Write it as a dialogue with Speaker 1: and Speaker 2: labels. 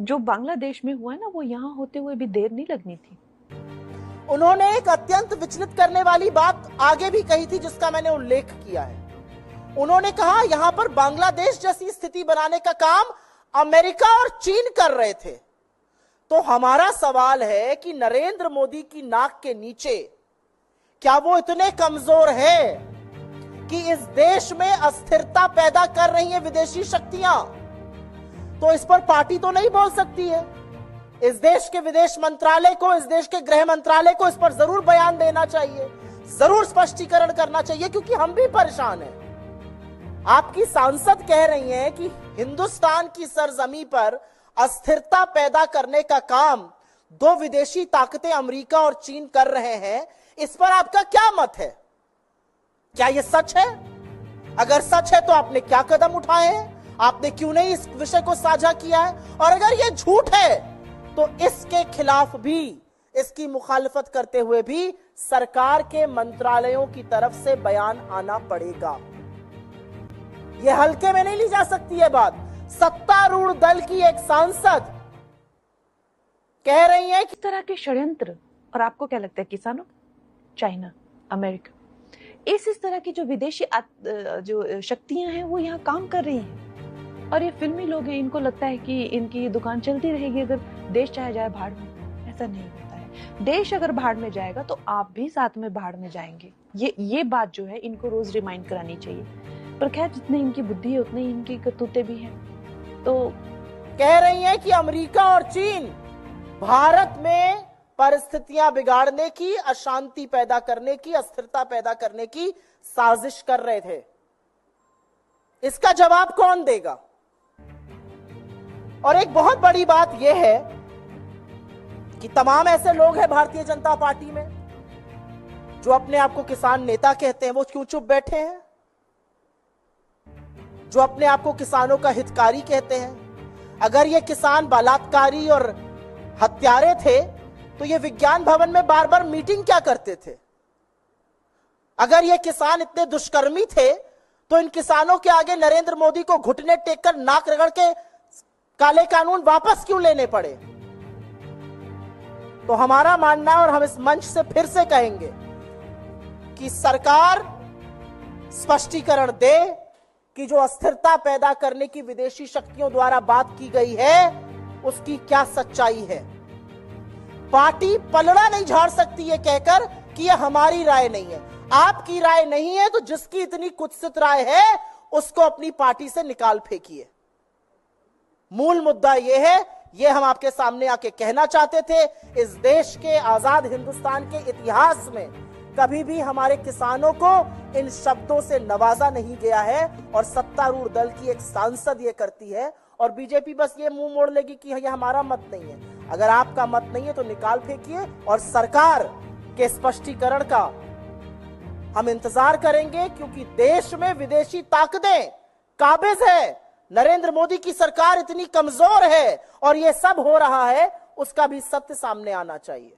Speaker 1: जो बांग्लादेश में हुआ ना, वो यहाँ होते हुए भी देर नहीं लगनी थी।
Speaker 2: उन्होंने एक अत्यंत विचलित करने वाली बात आगे भी कही थी, जिसका मैंने उल्लेख किया है। उन्होंने कहा यहां पर बांग्लादेश जैसी स्थिति बनाने का काम अमेरिका और चीन कर रहे थे। तो हमारा सवाल है कि नरेंद्र मोदी की नाक के नीचे क्या वो इतने कमजोर है कि इस देश में अस्थिरता पैदा कर रही है विदेशी शक्तियां? तो इस पर पार्टी तो नहीं बोल सकती है। इस देश के विदेश मंत्रालय को, इस देश के गृह मंत्रालय को इस पर जरूर बयान देना चाहिए, जरूर स्पष्टीकरण करना चाहिए, क्योंकि हम भी परेशान हैं। आपकी सांसद कह रही हैं कि हिंदुस्तान की सरजमी पर अस्थिरता पैदा करने का काम दो विदेशी ताकतें अमेरिका और चीन कर रहे हैं। इस पर आपका क्या मत है? क्या यह सच है? अगर सच है तो आपने क्या कदम उठाए हैं? आपने क्यों नहीं इस विषय को साझा किया है? और अगर यह झूठ है तो इसके खिलाफ भी, इसकी मुखालिफत करते हुए भी सरकार के मंत्रालयों की तरफ से बयान आना पड़ेगा। यह हल्के में नहीं ली जा सकती है बात। सत्तारूढ़ दल की एक सांसद कह रही है कि
Speaker 1: इस तरह के षड्यंत्र, और आपको क्या लगता है किसानों, चाइना, अमेरिका, इस तरह की जो विदेशी जो शक्तियां हैं वो यहाँ काम कर रही हैं। और ये फिल्मी लोग हैं, इनको लगता है कि इनकी दुकान चलती रहेगी अगर देश चाहे जाए भाड़ में। ऐसा नहीं होता है। देश अगर भाड़ में जाएगा तो आप भी साथ में भाड़ में जाएंगे। ये बात जो है इनको रोज रिमाइंड करानी चाहिए। पर खैर, जितनी इनकी बुद्धि है उतनी इनकी करतूतें भी हैं। तो
Speaker 2: कह रही हैं कि अमेरिका और चीन भारत में परिस्थितियां बिगाड़ने की, अशांति पैदा करने की, अस्थिरता पैदा करने की साजिश कर रहे थे। इसका जवाब कौन देगा? और एक बहुत बड़ी बात यह है कि तमाम ऐसे लोग हैं भारतीय जनता पार्टी में जो अपने आप को किसान नेता कहते हैं। वो क्यों चुप बैठे हैं? जो अपने आप को किसानों का हितकारी कहते हैं। अगर ये किसान बलात्कारी और हत्यारे थे तो ये विज्ञान भवन में बार बार मीटिंग क्या करते थे? अगर ये किसान इतने दुष्कर्मी थे तो इन किसानों के आगे नरेंद्र मोदी को घुटने टेककर नाक रगड़ के काले कानून वापस क्यों लेने पड़े? तो हमारा मानना है, और हम इस मंच से फिर से कहेंगे कि सरकार स्पष्टीकरण दे कि जो अस्थिरता पैदा करने की विदेशी शक्तियों द्वारा बात की गई है उसकी क्या सच्चाई है। पार्टी पलड़ा नहीं झाड़ सकती ये कहकर कि यह हमारी राय नहीं है। आपकी राय नहीं है तो जिसकी इतनी कुत्सित राय है उसको अपनी पार्टी से निकाल फेंकिए। मूल मुद्दा यह है, यह हम आपके सामने आके कहना चाहते थे। इस देश के, आजाद हिंदुस्तान के इतिहास में कभी भी हमारे किसानों को इन शब्दों से नवाजा नहीं गया है, और सत्तारूढ़ दल की एक सांसद ये करती है। और बीजेपी बस ये मुंह मोड़ लेगी कि यह हमारा मत नहीं है। अगर आपका मत नहीं है तो निकाल फेंकिए, और सरकार के स्पष्टीकरण का हम इंतजार करेंगे, क्योंकि देश में विदेशी ताकतें काबिज है। नरेंद्र मोदी की सरकार इतनी कमजोर है और यह सब हो रहा है, उसका भी सत्य सामने आना चाहिए।